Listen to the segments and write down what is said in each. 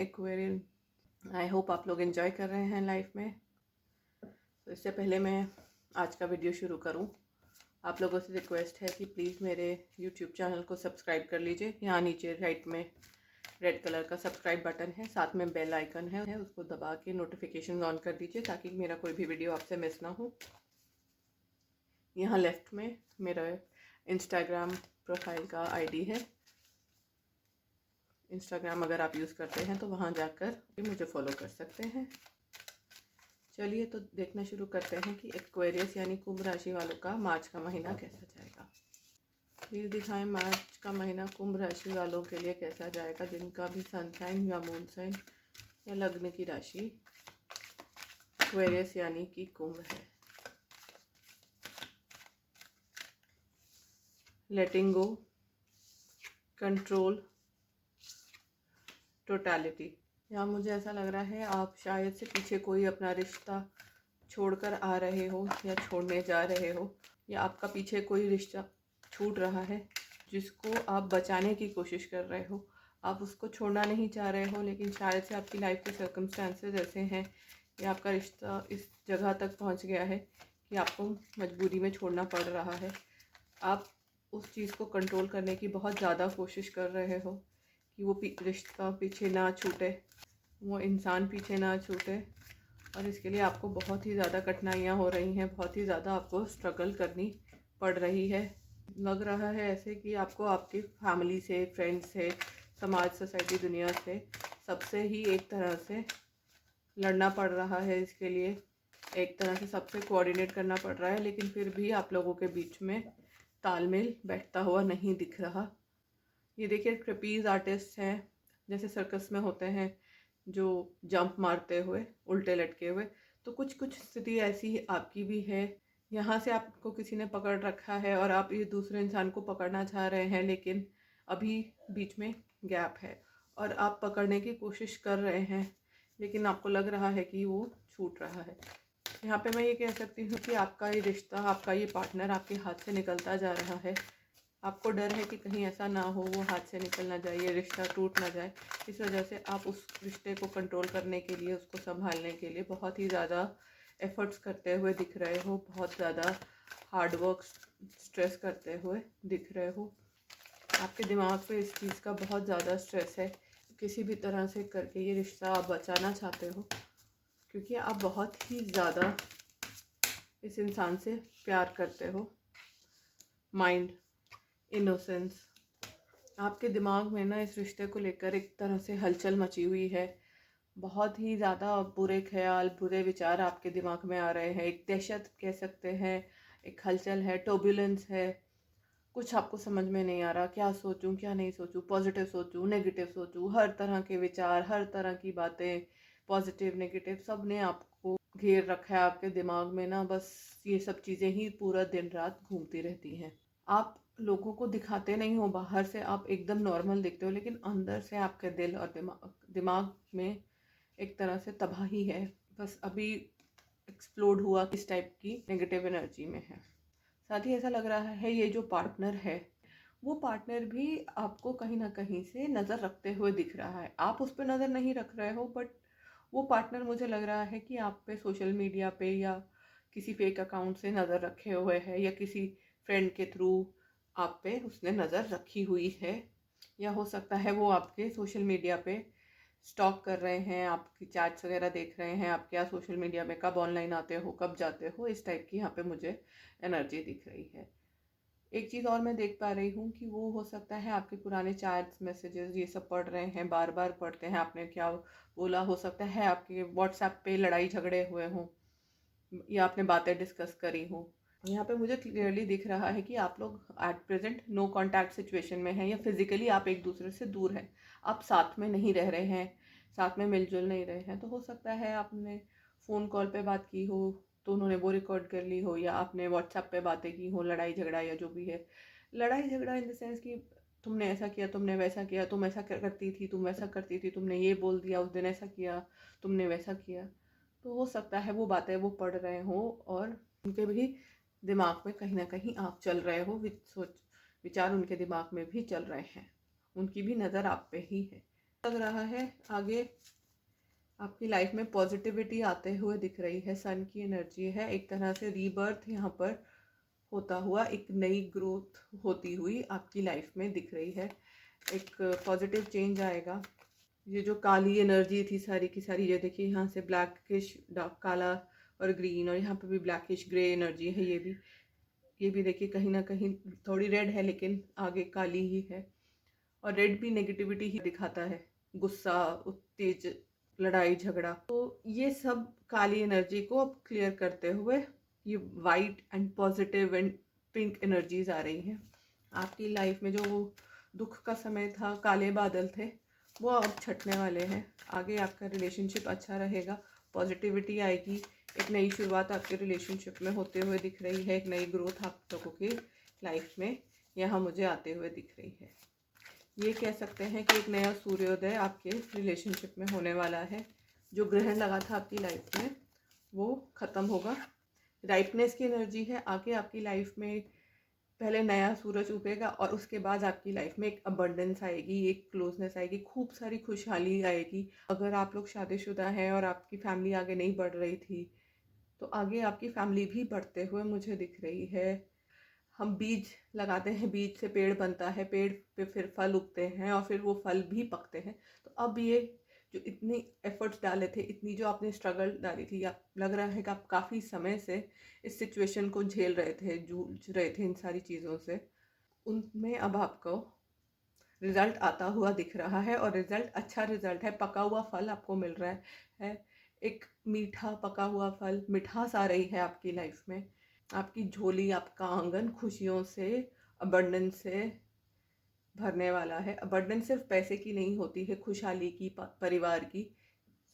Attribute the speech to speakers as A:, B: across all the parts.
A: Aquarian. I hope आप लोग enjoy कर रहे हैं लाइफ में। तो इससे पहले मैं आज का वीडियो शुरू करूं, आप लोगों से रिक्वेस्ट है कि प्लीज़ मेरे यूट्यूब चैनल को सब्सक्राइब कर लीजिए। यहाँ नीचे राइट में रेड कलर का सब्सक्राइब बटन है, साथ में बेल आइकन है, उसको दबा के नोटिफिकेशन ऑन कर दीजिए ताकि मेरा कोई भी वीडियो आपसे मिस ना हो। यहाँ लेफ्ट में मेरा इंस्टाग्राम प्रोफाइल का आईडी है। इंस्टाग्राम अगर आप यूज़ करते हैं तो वहाँ जाकर मुझे फॉलो कर सकते हैं। चलिए तो देखना शुरू करते हैं कि एक्वेरियस यानी कुंभ राशि वालों का मार्च का महीना कैसा जाएगा। प्लीज़ दिखाएं मार्च का महीना कुंभ राशि वालों के लिए कैसा जाएगा, जिनका भी सन साइन या मून साइन या लग्न की राशि एक्वेरियस यानी कि कुंभ है। लेटिंग गो, कंट्रोल, टोटलिटी। यहाँ मुझे ऐसा लग रहा है आप शायद से पीछे कोई अपना रिश्ता छोड़कर आ रहे हो या छोड़ने जा रहे हो, या आपका पीछे कोई रिश्ता छूट रहा है जिसको आप बचाने की कोशिश कर रहे हो। आप उसको छोड़ना नहीं चाह रहे हो, लेकिन शायद से आपकी लाइफ के सर्कमस्टांसेस ऐसे हैं कि आपका रिश्ता इस जगह तक पहुंच गया है कि आपको मजबूरी में छोड़ना पड़ रहा है। आप उस चीज़ को कंट्रोल करने की बहुत ज़्यादा कोशिश कर रहे हो कि वो रिश्ता पीछे ना छूटे, वो इंसान पीछे ना छूटे, और इसके लिए आपको बहुत ही ज़्यादा कठिनाइयाँ हो रही हैं, बहुत ही ज़्यादा आपको स्ट्रगल करनी पड़ रही है। लग रहा है ऐसे कि आपको आपकी फैमिली से, फ्रेंड्स से, समाज, सोसाइटी, दुनिया से, सबसे ही एक तरह से लड़ना पड़ रहा है। इसके लिए एक तरह से सबसे कोऑर्डिनेट करना पड़ रहा है, लेकिन फिर भी आप लोगों के बीच में तालमेल बैठता हुआ नहीं दिख रहा। ये देखिए ट्रेपीज आर्टिस्ट हैं, जैसे सर्कस में होते हैं जो जंप मारते हुए उल्टे लटके हुए, तो कुछ कुछ स्थिति ऐसी आपकी भी है। यहाँ से आपको किसी ने पकड़ रखा है और आप ये दूसरे इंसान को पकड़ना चाह रहे हैं, लेकिन अभी बीच में गैप है और आप पकड़ने की कोशिश कर रहे हैं, लेकिन आपको लग रहा है कि वो छूट रहा है। यहाँ पे मैं ये कह सकती हूँ कि आपका ये रिश्ता, आपका ये पार्टनर आपके हाथ से निकलता जा रहा है। आपको डर है कि कहीं ऐसा ना हो वो हाथ से निकल ना जाए, ये रिश्ता टूट ना जाए। इस वजह से आप उस रिश्ते को कंट्रोल करने के लिए, उसको संभालने के लिए बहुत ही ज़्यादा एफर्ट्स करते हुए दिख रहे हो, बहुत ज़्यादा हार्ड वर्क, स्ट्रेस करते हुए दिख रहे हो। आपके दिमाग पे इस चीज़ का बहुत ज़्यादा स्ट्रेस है। किसी भी तरह से करके ये रिश्ता आप बचाना चाहते हो, क्योंकि आप बहुत ही ज़्यादा इस इंसान से प्यार करते हो। माइंड, इनोसेंस, आपके दिमाग में ना इस रिश्ते को लेकर एक तरह से हलचल मची हुई है। बहुत ही ज़्यादा बुरे ख्याल, बुरे विचार आपके दिमाग में आ रहे हैं। एक दहशत कह सकते हैं, एक हलचल है, टर्बुलेंस है। कुछ आपको समझ में नहीं आ रहा, क्या सोचूं क्या नहीं सोचूं, पॉजिटिव सोचूं नेगेटिव सोचूं। हर तरह के विचार, हर तरह की बातें, पॉजिटिव नेगेटिव, सब ने आपको घेर रखा है। आपके दिमाग में ना बस ये सब चीज़ें ही पूरा दिन रात घूमती रहती हैं। आप लोगों को दिखाते नहीं हो, बाहर से आप एकदम नॉर्मल दिखते हो, लेकिन अंदर से आपके दिल और दिमाग में एक तरह से तबाही है। बस अभी एक्सप्लोड हुआ इस टाइप की नेगेटिव एनर्जी में है। साथ ही ऐसा लग रहा है ये जो पार्टनर है, वो पार्टनर भी आपको कहीं ना कहीं से नज़र रखते हुए दिख रहा है। आप उस पर नज़र नहीं रख रहे हो, बट वो पार्टनर मुझे लग रहा है कि आप पे सोशल मीडिया पे या किसी फेक अकाउंट से नज़र रखे हुए है, या किसी फ्रेंड के थ्रू आप पे उसने नज़र रखी हुई है, या हो सकता है वो आपके सोशल मीडिया पे स्टॉक कर रहे हैं, आपकी चैट्स वगैरह देख रहे हैं, आप क्या सोशल मीडिया में कब ऑनलाइन आते हो, कब जाते हो। इस टाइप की यहाँ पे मुझे एनर्जी दिख रही है। एक चीज़ और मैं देख पा रही हूँ कि वो हो सकता है आपके पुराने चैट्स, मैसेजेस, ये सब पढ़ रहे हैं, बार बार पढ़ते हैं आपने क्या बोला। हो सकता है आपके व्हाट्सएप पे लड़ाई झगड़े हुए हों, या आपने बातें डिस्कस करी हों। यहाँ पे मुझे क्लियरली दिख रहा है कि आप लोग at present no contact situation में हैं, या फिजिकली आप एक दूसरे से दूर हैं, आप साथ में नहीं रह रहे हैं, साथ में मिलजुल नहीं रहे हैं। तो हो सकता है आपने फ़ोन कॉल पे बात की हो तो उन्होंने वो रिकॉर्ड कर ली हो, या आपने व्हाट्सएप पे बातें की हो, लड़ाई झगड़ा या जो भी है। लड़ाई झगड़ा इन द सेंस कि तुमने ऐसा किया, तुमने वैसा किया, तुम ऐसा करती थी, तुम वैसा करती थी, तुमने ये बोल दिया उस दिन, ऐसा किया, तुमने वैसा किया। तो हो सकता है वो बातें वो पढ़ रहे हो और उनके भी दिमाग में कहीं ना कहीं आप चल रहे हो, विचार उनके दिमाग में भी चल रहे हैं, उनकी भी नज़र आप पे ही है। लग रहा है आगे आपकी लाइफ में पॉजिटिविटी आते हुए दिख रही है। सन की एनर्जी है, एक तरह से रीबर्थ यहाँ पर होता हुआ, एक नई ग्रोथ होती हुई आपकी लाइफ में दिख रही है। एक पॉजिटिव चेंज आएगा। ये जो काली एनर्जी थी सारी की सारी, ये देखिए यहाँ से ब्लैकिश डार्क काला और ग्रीन, और यहाँ पे भी ब्लैकिश ग्रे एनर्जी है। ये भी देखिए कहीं ना कहीं थोड़ी रेड है लेकिन आगे काली ही है, और रेड भी नेगेटिविटी ही दिखाता है, गुस्सा, उत्तेज, लड़ाई झगड़ा। तो ये सब काली एनर्जी को अब क्लियर करते हुए ये white and positive and pink energies आ रही हैं आपकी लाइफ में। जो वो दुख का समय था, काले बादल थे, वो अब छटने वाले हैं। आगे आपका रिलेशनशिप अच्छा रहेगा, पॉजिटिविटी आएगी, एक नई शुरुआत आपके रिलेशनशिप में होते हुए दिख रही है। एक नई ग्रोथ आप लोगों की लाइफ में यहाँ मुझे आते हुए दिख रही है। ये कह सकते हैं कि एक नया सूर्योदय आपके रिलेशनशिप में होने वाला है। जो ग्रहण लगा था आपकी लाइफ में वो ख़त्म होगा। राइपनेस की एनर्जी है, आगे आपकी लाइफ में पहले नया सूरज उगेगा और उसके बाद आपकी लाइफ में एक अबंडेंस आएगी, एक क्लोजनेस आएगी, खूब सारी खुशहाली आएगी। अगर आप लोग शादीशुदा हैं और आपकी फैमिली आगे नहीं बढ़ रही थी, तो आगे आपकी फैमिली भी बढ़ते हुए मुझे दिख रही है। हम बीज लगाते हैं, बीज से पेड़ बनता है, पेड़ पे फिर फल उगते हैं और फिर वो फल भी पकते हैं। तो अब ये जो इतनी एफर्ट्स डाले थे, इतनी जो आपने स्ट्रगल डाली थी, आप लग रहा है कि आप काफ़ी समय से इस सिचुएशन को झेल रहे थे, जूझ रहे थे इन सारी चीज़ों से, उनमें अब आपको रिज़ल्ट आता हुआ दिख रहा है। और रिज़ल्ट अच्छा रिज़ल्ट है, पका हुआ फल आपको मिल रहा है। एक मीठा पका हुआ फल, मिठास आ रही है आपकी लाइफ में। आपकी झोली, आपका आंगन खुशियों से, अबंडेंस से भरने वाला है। अबंडेंस सिर्फ पैसे की नहीं होती है, खुशहाली की, परिवार की,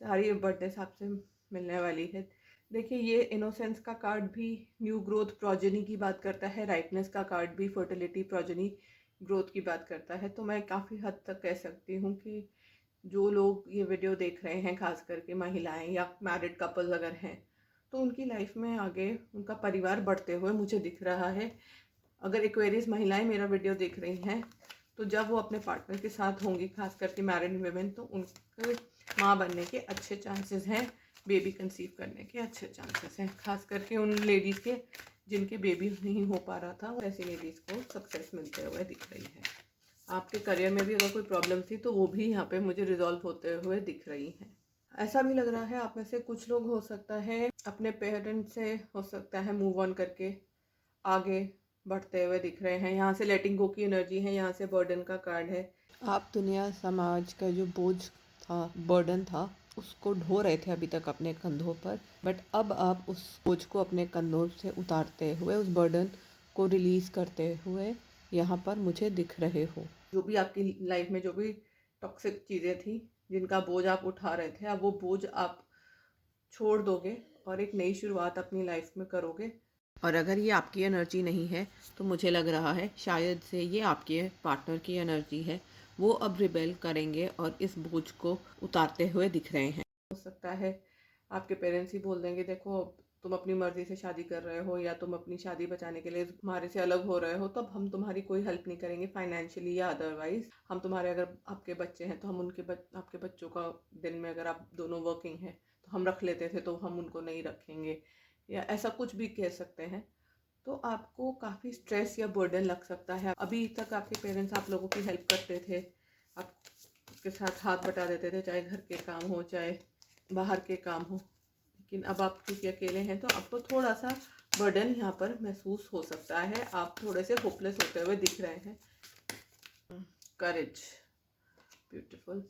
A: सारी अबंडेंस आपसे मिलने वाली है। देखिए ये इनोसेंस का कार्ड भी न्यू ग्रोथ, प्रोजेनी की बात करता है। राइटनेस का कार्ड भी फर्टिलिटी, प्रोजेनी, ग्रोथ की बात करता है। तो मैं काफ़ी हद तक कह सकती हूँ कि जो लोग ये वीडियो देख रहे हैं, खास करके महिलाएं या मैरिड कपल अगर हैं, तो उनकी लाइफ में आगे उनका परिवार बढ़ते हुए मुझे दिख रहा है। अगर एक्वेरियस महिलाएं मेरा वीडियो देख रही हैं, तो जब वो अपने पार्टनर के साथ होंगी, खास करके मैरिड वुमेन, तो उनके माँ बनने के अच्छे चांसेस हैं, बेबी कंसीव करने के अच्छे चांसेस हैं। खास करके उन लेडीज़ के जिनके बेबी नहीं हो पा रहा था, ऐसी लेडीज़ को सक्सेस मिलते हुए दिख रही है। आपके करियर में भी अगर कोई प्रॉब्लम थी तो वो भी यहाँ पे मुझे रिजॉल्व होते हुए दिख रही हैं। ऐसा भी लग रहा है आप में से कुछ लोग हो सकता है अपने पेरेंट्स से, हो सकता है मूव ऑन करके आगे बढ़ते हुए दिख रहे हैं। यहाँ से लेटिंग गो की एनर्जी है, यहाँ से बर्डन का कार्ड है। आप दुनिया समाज का जो बोझ था, बर्डन था, उसको ढो रहे थे अभी तक अपने कंधों पर, बट अब आप उस बोझ को अपने कंधों से उतारते हुए, उस बर्डन को रिलीज़ करते हुए यहाँ पर मुझे दिख रहे हो। जो भी आपकी लाइफ में जो भी टॉक्सिक चीज़ें थी, जिनका बोझ आप उठा रहे थे, अब वो बोझ आप छोड़ दोगे और एक नई शुरुआत अपनी लाइफ में करोगे। और अगर ये आपकी एनर्जी नहीं है तो मुझे लग रहा है शायद से ये आपके पार्टनर की एनर्जी है। वो अब रिबेल करेंगे और इस बोझ को उतारते हुए दिख रहे हैं। हो सकता है आपके पेरेंट्स ही बोल देंगे, देखो तुम अपनी मर्जी से शादी कर रहे हो या तुम अपनी शादी बचाने के लिए हमारे से अलग हो रहे हो, तो अब हम तुम्हारी कोई हेल्प नहीं करेंगे फाइनेंशियली या अदरवाइज। हम तुम्हारे, अगर आपके बच्चे हैं तो हम आपके बच्चों का, दिन में अगर आप दोनों वर्किंग हैं तो हम रख लेते थे, तो हम उनको नहीं रखेंगे, या ऐसा कुछ भी कह सकते हैं। तो आपको काफ़ी स्ट्रेस या बर्डन लग सकता है। अभी तक आपके पेरेंट्स आप लोगों की हेल्प करते थे, आपके साथ हाथ बटा देते थे, चाहे घर के काम हो चाहे बाहर के काम हो, लेकिन अब आप क्योंकि अकेले हैं तो आपको थोड़ा सा बर्डन यहाँ पर महसूस हो सकता है। आप थोड़े से होपलेस होते हुए दिख रहे हैं। करेज, ब्यूटीफुल।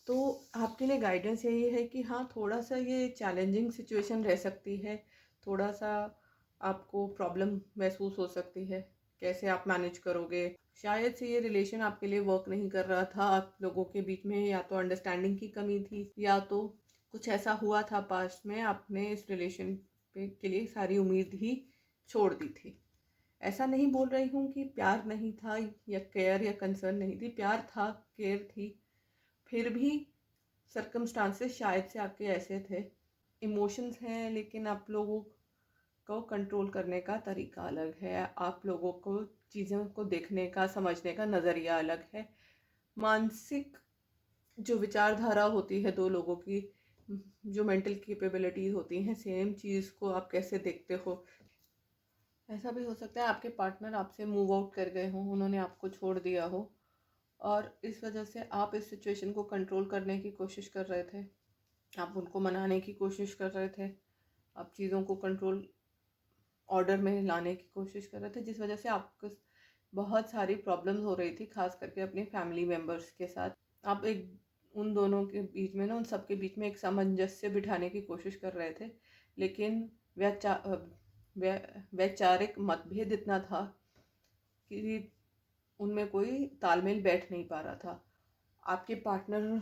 A: तो आपके लिए गाइडेंस यही है कि हाँ, थोड़ा सा ये चैलेंजिंग सिचुएशन रह सकती है, थोड़ा सा आपको प्रॉब्लम महसूस हो सकती है, कैसे आप मैनेज करोगे। शायद से ये रिलेशन आपके लिए वर्क नहीं कर रहा था, आप लोगों के बीच में या तो अंडरस्टैंडिंग की कमी थी, या तो कुछ ऐसा हुआ था पास्ट में, आपने इस रिलेशन के लिए सारी उम्मीद ही छोड़ दी थी। ऐसा नहीं बोल रही हूँ कि प्यार नहीं था या केयर या कंसर्न नहीं थी, प्यार था, केयर थी, फिर भी सर्कमस्टांसेस शायद से आपके ऐसे थे। इमोशंस हैं, लेकिन आप लोगों को कंट्रोल करने का तरीका अलग है, आप लोगों को चीज़ों को देखने का, समझने का नज़रिया अलग है। मानसिक जो विचारधारा होती है दो लोगों की, जो मेंटल कैपेबिलिटीज होती हैं, सेम चीज़ को आप कैसे देखते हो। ऐसा भी हो सकता है आपके पार्टनर आपसे मूव आउट कर गए हों, उन्होंने आपको छोड़ दिया हो और इस वजह से आप इस सिचुएशन को कंट्रोल करने की कोशिश कर रहे थे, आप उनको मनाने की कोशिश कर रहे थे, आप चीज़ों को कंट्रोल ऑर्डर में लाने की कोशिश कर रहे थे, जिस वजह से आपको बहुत सारी प्रॉब्लम्स हो रही थी, खास करके अपने फैमिली मेम्बर्स के साथ। आप एक उन दोनों के बीच में ना, उन सब के बीच में एक सामंजस्य बिठाने की कोशिश कर रहे थे, लेकिन वैचारिक मतभेद इतना था कि उनमें कोई तालमेल बैठ नहीं पा रहा था। आपके पार्टनर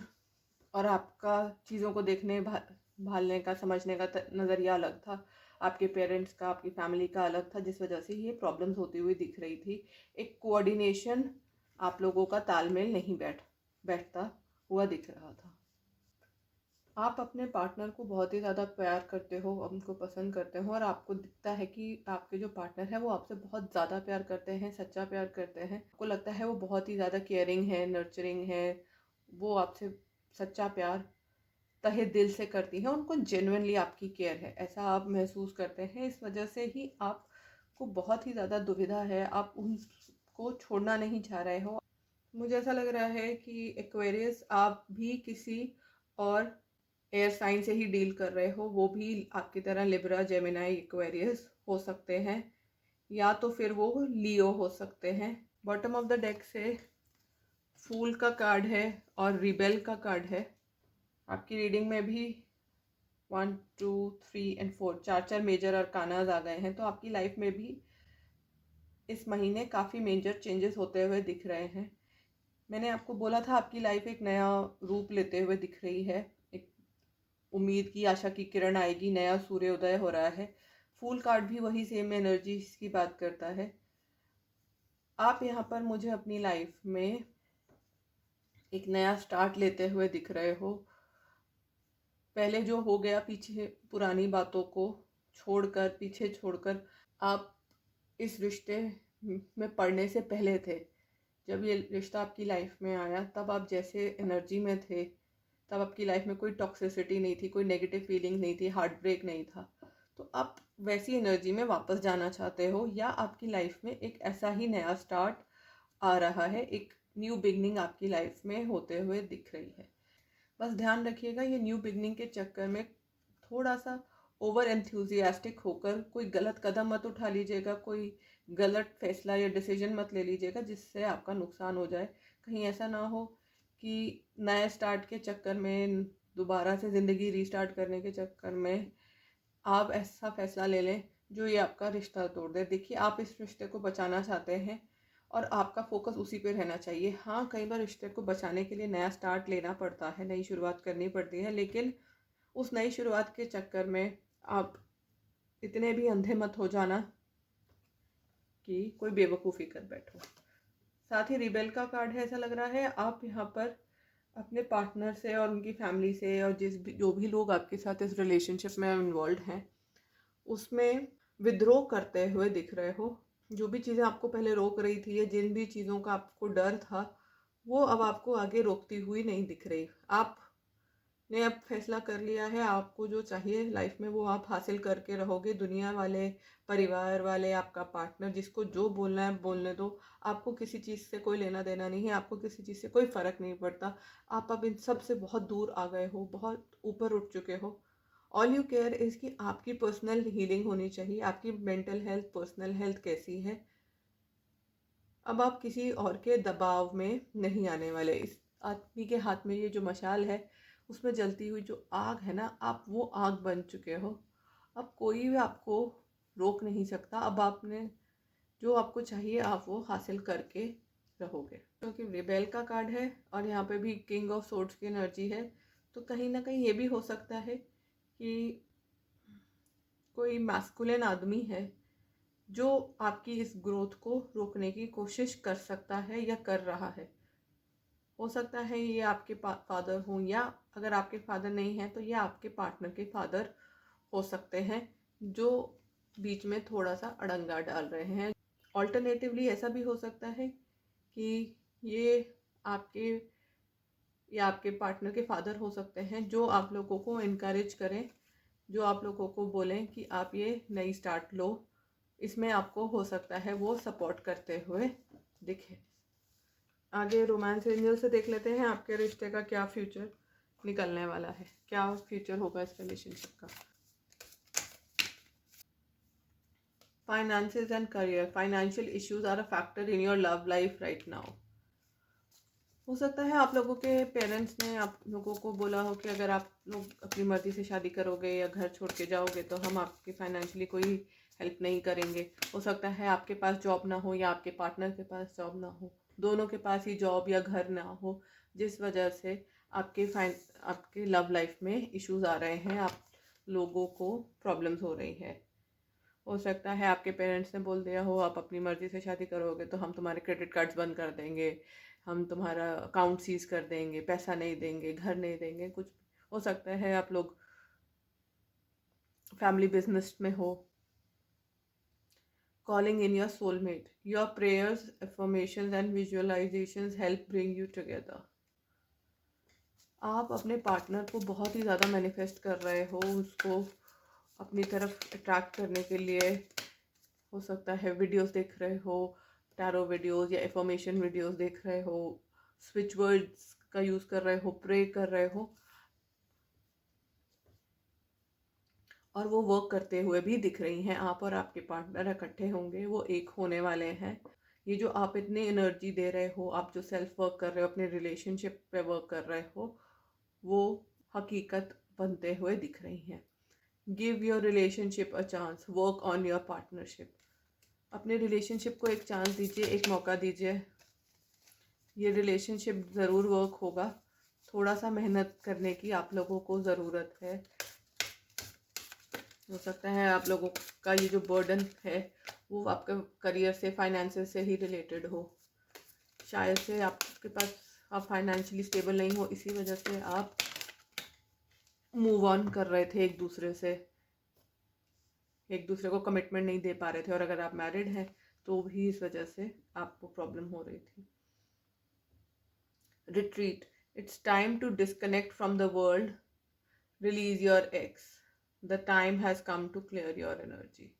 A: और आपका चीज़ों को देखने भालने का, समझने का नज़रिया अलग था, आपके पेरेंट्स का, आपकी फैमिली का अलग था, जिस वजह से ये प्रॉब्लम्स होती हुई दिख रही थी। एक कोऑर्डिनेशन, आप लोगों का तालमेल नहीं बैठता हुआ दिख रहा था। आप अपने पार्टनर को बहुत ही ज़्यादा प्यार करते हो, उनको पसंद करते हो और आपको दिखता है कि आपके जो पार्टनर है वो आपसे बहुत ज़्यादा प्यार करते हैं, सच्चा प्यार करते हैं। आपको लगता है वो बहुत ही ज़्यादा केयरिंग है, नर्चरिंग है, वो आपसे सच्चा प्यार तहे दिल से करती है, उनको जेन्युइनली आपकी केयर है, ऐसा आप महसूस करते हैं। इस वजह से ही आपको बहुत ही ज़्यादा दुविधा है, आप उनको छोड़ना नहीं चाह रहे हो। मुझे ऐसा लग रहा है कि एक्वेरियस आप भी किसी और एयर साइन से ही डील कर रहे हो, वो भी आपकी तरह लिब्रा, जेमिनाई, एक्वेरियस हो सकते हैं, या तो फिर वो लियो हो सकते हैं। बॉटम ऑफ द डेक से फूल का कार्ड है और रिबेल का कार्ड है। आपकी रीडिंग में भी 1, 2, 3 एंड 4 चार मेजर अरकानाज आ गए हैं, तो आपकी लाइफ में भी इस महीने काफ़ी मेजर चेंजेस होते हुए दिख रहे हैं। मैंने आपको बोला था आपकी लाइफ एक नया रूप लेते हुए दिख रही है, एक उम्मीद की, आशा की किरण आएगी, नया सूर्योदय हो रहा है। फूल कार्ड भी वही सेम एनर्जी की बात करता है। आप यहाँ पर मुझे अपनी लाइफ में एक नया स्टार्ट लेते हुए दिख रहे हो। पहले जो हो गया, पीछे पुरानी बातों को छोड़कर, पीछे छोड़कर, आप इस रिश्ते में पड़ने से पहले थे, जब ये रिश्ता आपकी लाइफ में आया, तब आप जैसे एनर्जी में थे, तब आपकी लाइफ में कोई टॉक्सिसिटी नहीं थी, कोई नेगेटिव फीलिंग नहीं थी, हार्ट ब्रेक नहीं था। तो आप वैसी एनर्जी में वापस जाना चाहते हो, या आपकी लाइफ में एक ऐसा ही नया स्टार्ट आ रहा है, एक न्यू बिगनिंग आपकी लाइफ में होते हुए दिख रही है। बस ध्यान रखिएगा, ये न्यू बिगनिंग के चक्कर में थोड़ा सा ओवर एंथुजियास्टिक होकर कोई गलत कदम मत उठा लीजिएगा, कोई गलत फैसला या डिसीजन मत ले लीजिएगा जिससे आपका नुकसान हो जाए। कहीं ऐसा ना हो कि नए स्टार्ट के चक्कर में, दोबारा से ज़िंदगी रीस्टार्ट करने के चक्कर में आप ऐसा फैसला ले लें जो ये आपका रिश्ता तोड़ दे। देखिए, आप इस रिश्ते को बचाना चाहते हैं और आपका फोकस उसी पे रहना चाहिए। हाँ, कई बार रिश्ते को बचाने के लिए नया स्टार्ट लेना पड़ता है, नई शुरुआत करनी पड़ती है, लेकिन उस नई शुरुआत के चक्कर में आप इतने भी अंधे मत हो जाना कि कोई बेवकूफ़ी कर बैठो। साथ ही रिबेल का कार्ड है, ऐसा लग रहा है आप यहाँ पर अपने पार्टनर से और उनकी फैमिली से और जो भी लोग आपके साथ इस रिलेशनशिप में इन्वॉल्व हैं, उसमें विद्रोह करते हुए दिख रहे हो। जो भी चीज़ें आपको पहले रोक रही थी, या जिन भी चीज़ों का आपको डर था, वो अब आपको आगे रोकती हुई नहीं दिख रही। आपने अब फैसला कर लिया है, आपको जो चाहिए लाइफ में वो आप हासिल करके रहोगे। दुनिया वाले, परिवार वाले, आपका पार्टनर, जिसको जो बोलना है बोलने दो। आपको किसी चीज़ से कोई लेना देना नहीं है, आपको किसी चीज़ से कोई फ़र्क नहीं पड़ता। आप अब इन सब से बहुत दूर आ गए हो, बहुत ऊपर उठ चुके हो। ऑल यू केयर इज़ कि आपकी पर्सनल हीलिंग होनी चाहिए, आपकी मेंटल हेल्थ, पर्सनल हेल्थ कैसी है। अब आप किसी और के दबाव में नहीं आने वाले। इस आदमी के हाथ में ये जो मशाल है, उसमें जलती हुई जो आग है ना, आप वो आग बन चुके हो। अब कोई भी आपको रोक नहीं सकता। अब आपने जो आपको चाहिए आप वो हासिल करके रहोगे, क्योंकि रिबेल का कार्ड है और यहाँ पे भी किंग ऑफ सोर्ड्स की एनर्जी है। तो कहीं ना कहीं ये भी हो सकता है कि कोई मैस्कुलिन आदमी है जो आपकी इस ग्रोथ को रोकने की कोशिश कर सकता है या कर रहा है। हो सकता है ये आपके फादर हों, या अगर आपके फादर नहीं हैं तो ये आपके पार्टनर के फादर हो सकते हैं, जो बीच में थोड़ा सा अड़ंगा डाल रहे हैं। ऑल्टरनेटिवली ऐसा भी हो सकता है कि ये आपके या आपके पार्टनर के फादर हो सकते हैं, जो आप लोगों को इनकरेज करें, जो आप लोगों को बोलें कि आप ये नई स्टार्ट लो। इसमें आपको हो सकता है वो सपोर्ट करते हुए दिखे। आगे रोमांस एंजल से देख लेते हैं आपके रिश्ते का क्या फ्यूचर निकलने वाला है, क्या फ्यूचर होगा इस रिलेशनशिप का। Finances and career, financial issues are a factor in your love life right now. हो सकता है आप लोगों के पेरेंट्स ने आप लोगों को बोला हो कि अगर आप लोग अपनी मर्जी से शादी करोगे या घर छोड़ के जाओगे तो हम आपकी फाइनेंशियली कोई हेल्प नहीं करेंगे। हो सकता है आपके पास जॉब ना हो या आपके पार्टनर के पास जॉब ना हो, दोनों के पास ही जॉब या घर ना हो, जिस वजह से आपके लव लाइफ में इश्यूज आ रहे हैं, आप लोगों को प्रॉब्लम्स हो रही है। हो सकता है आपके पेरेंट्स ने बोल दिया हो आप अपनी मर्ज़ी से शादी करोगे तो हम तुम्हारे क्रेडिट कार्ड्स बंद कर देंगे, हम तुम्हारा अकाउंट सीज कर देंगे, पैसा नहीं देंगे, घर नहीं देंगे। कुछ हो सकता है आप लोग फैमिली बिजनेस में हो। Calling in your soulmate, your prayers, affirmations and visualisations help bring you together. आप अपने पार्टनर को बहुत ही ज़्यादा मैनिफेस्ट कर रहे हो, उसको अपनी तरफ अट्रैक्ट करने के लिए। हो सकता है वीडियोस देख रहे हो, टैरो वीडियोस या एफर्मेशन वीडियोस देख रहे हो, स्विच वर्ड्स का यूज़ कर रहे हो, प्रे कर रहे हो, और वो वर्क करते हुए भी दिख रही हैं। आप और आपके पार्टनर इकट्ठे होंगे, वो एक होने वाले हैं। ये जो आप इतनी एनर्जी दे रहे हो, आप जो सेल्फ वर्क कर रहे हो, अपने रिलेशनशिप पे वर्क कर रहे हो, वो हकीकत बनते हुए दिख रही हैं। Give your relationship a chance, work on your partnership. अपने रिलेशनशिप को एक चांस दीजिए, एक मौका दीजिए। ये रिलेशनशिप ज़रूर वर्क होगा, थोड़ा सा मेहनत करने की आप लोगों को ज़रूरत है। हो सकता है आप लोगों का ये जो बर्डन है वो आपके करियर से, फाइनेंसेस से ही रिलेटेड हो। शायद से आपके पास आप फाइनेंशियली स्टेबल नहीं हो, इसी वजह से आप मूव ऑन कर रहे थे एक दूसरे से, एक दूसरे को कमिटमेंट नहीं दे पा रहे थे। और अगर आप मैरिड हैं तो भी इस वजह से आपको प्रॉब्लम हो रही थी। Retreat, it's time to disconnect from the world, release your ex, the time has come to clear your energy.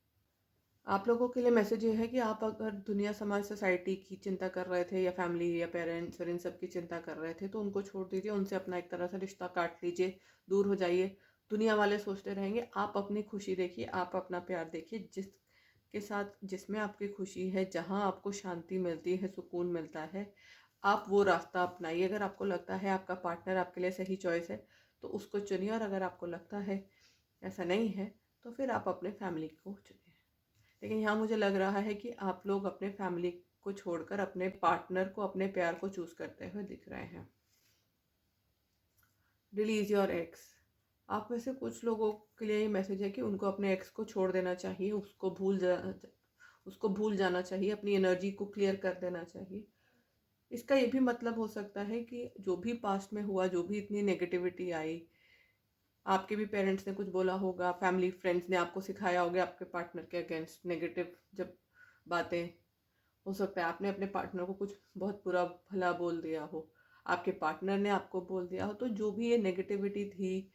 A: आप लोगों के लिए मैसेज ये है कि आप अगर दुनिया, समाज, सोसाइटी की चिंता कर रहे थे या फैमिली या पेरेंट्स और इन सब की चिंता कर रहे थे तो उनको छोड़ दीजिए, उनसे अपना एक तरह से रिश्ता काट लीजिए, दूर हो जाइए। दुनिया वाले सोचते रहेंगे, आप अपनी खुशी देखिए, आप अपना प्यार देखिए, जिसके साथ जिसमें आपकी खुशी है, जहाँ आपको शांति मिलती है, सुकून मिलता है, आप वो रास्ता अपनाइए। अगर आपको लगता है आपका पार्टनर आपके लिए सही चॉइस है तो उसको चुनिए, और अगर आपको लगता है ऐसा नहीं है तो फिर आप अपने फैमिली को चुनिए। लेकिन यहाँ मुझे लग रहा है कि आप लोग अपने फैमिली को छोड़कर अपने पार्टनर को, अपने प्यार को चूज़ करते हुए दिख रहे हैं। रिलीज योर एक्स, आप में से कुछ लोगों के लिए ये मैसेज है कि उनको अपने एक्स को छोड़ देना चाहिए, उसको भूल जाना चाहिए, अपनी एनर्जी को क्लियर कर देना चाहिए। इसका ये भी मतलब हो सकता है कि जो भी पास्ट में हुआ, जो भी इतनी नेगेटिविटी आई, आपके भी पेरेंट्स ने कुछ बोला होगा, फैमिली फ्रेंड्स ने आपको सिखाया होगा आपके पार्टनर के अगेंस्ट नेगेटिव जब बातें, हो सकता है आपने अपने पार्टनर को कुछ बहुत बुरा भला बोल दिया हो, आपके पार्टनर ने आपको बोल दिया हो। तो जो भी ये नेगेटिविटी थी,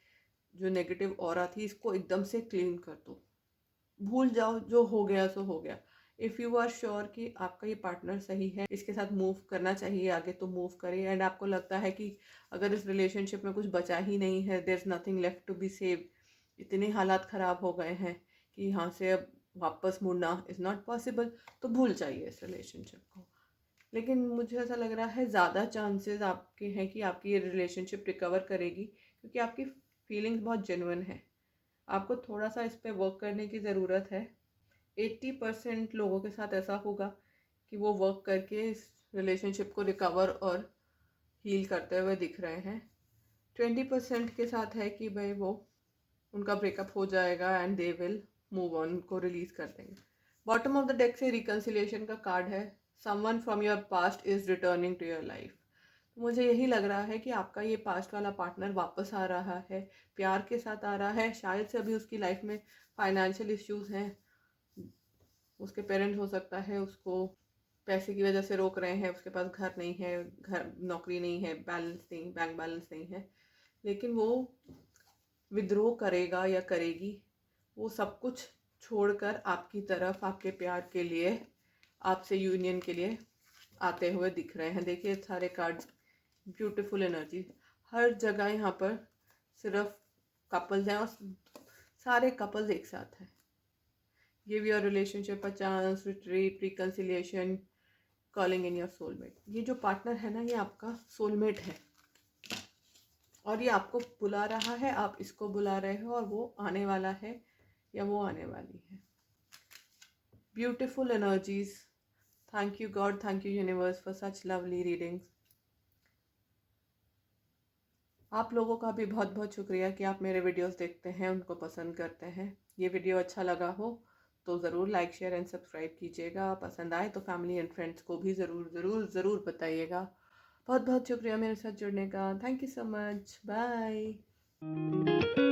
A: जो नेगेटिव ऑरा थी, इसको एकदम से क्लीन कर दो, भूल जाओ, जो हो गया सो हो गया। इफ़ यू आर श्योर कि आपका ये पार्टनर सही है, इसके साथ मूव करना चाहिए आगे, तो मूव करिए। एंड आपको लगता है कि अगर इस रिलेशनशिप में कुछ बचा ही नहीं है, there is nothing left to be save, इतने हालात ख़राब हो गए हैं कि यहाँ से अब वापस मुड़ना इज़ नॉट पॉसिबल, तो भूल जाइए इस रिलेशनशिप को। लेकिन मुझे ऐसा लग रहा है ज़्यादा चांसेस आपके हैं कि आपकी ये रिलेशनशिप रिकवर करेगी, क्योंकि आपकी फीलिंग्स बहुत जेन्युइन है। आपको थोड़ा सा इस पर वर्क करने की ज़रूरत है। 80% लोगों के साथ ऐसा होगा कि वो वर्क करके इस रिलेशनशिप को रिकवर और हील करते हुए दिख रहे हैं। 20% के साथ है कि भाई वो उनका ब्रेकअप हो जाएगा and they will move on, को रिलीज कर देंगे। बॉटम ऑफ द डेक से रिकन्सिलिएशन का कार्ड है, someone from your past is returning to your life. तो मुझे यही लग रहा है कि आपका ये पास्ट वाला पार्टनर वापस आ रहा है, प्यार के साथ आ रहा है। शायद से अभी उसकी लाइफ में फाइनेंशियल इश्यूज हैं, उसके पेरेंट्स हो सकता है उसको पैसे की वजह से रोक रहे हैं, उसके पास घर नहीं है, घर नौकरी नहीं है, बैलेंस नहीं, बैंक बैलेंस नहीं है, लेकिन वो विद्रोह करेगा या करेगी, वो सब कुछ छोड़कर आपकी तरफ, आपके प्यार के लिए, आपसे यूनियन के लिए आते हुए दिख रहे हैं। देखिए सारे कार्ड्स, ब्यूटीफुल एनर्जी हर जगह। यहाँ पर सिर्फ कपल्स हैं और सारे कपल्स एक साथ हैं। Give your relationship a chance, retreat, reconciliation, calling in your soulmate. ये जो पार्टनर है ना, ये आपका सोलमेट है और ये आपको बुला रहा है, आप इसको बुला रहे हो, और वो आने वाला है या वो आने वाली है। Beautiful energies. Thank you God, thank you universe for such lovely readings. आप लोगों का भी बहुत बहुत शुक्रिया कि आप मेरे वीडियोस देखते हैं, उनको पसंद करते हैं। ये वीडियो अच्छा लगा हो तो ज़रूर लाइक, शेयर एंड सब्सक्राइब कीजिएगा। पसंद आए तो फैमिली एंड फ्रेंड्स को भी ज़रूर ज़रूर ज़रूर बताइएगा। बहुत बहुत शुक्रिया मेरे साथ जुड़ने का। Thank you so much. Bye.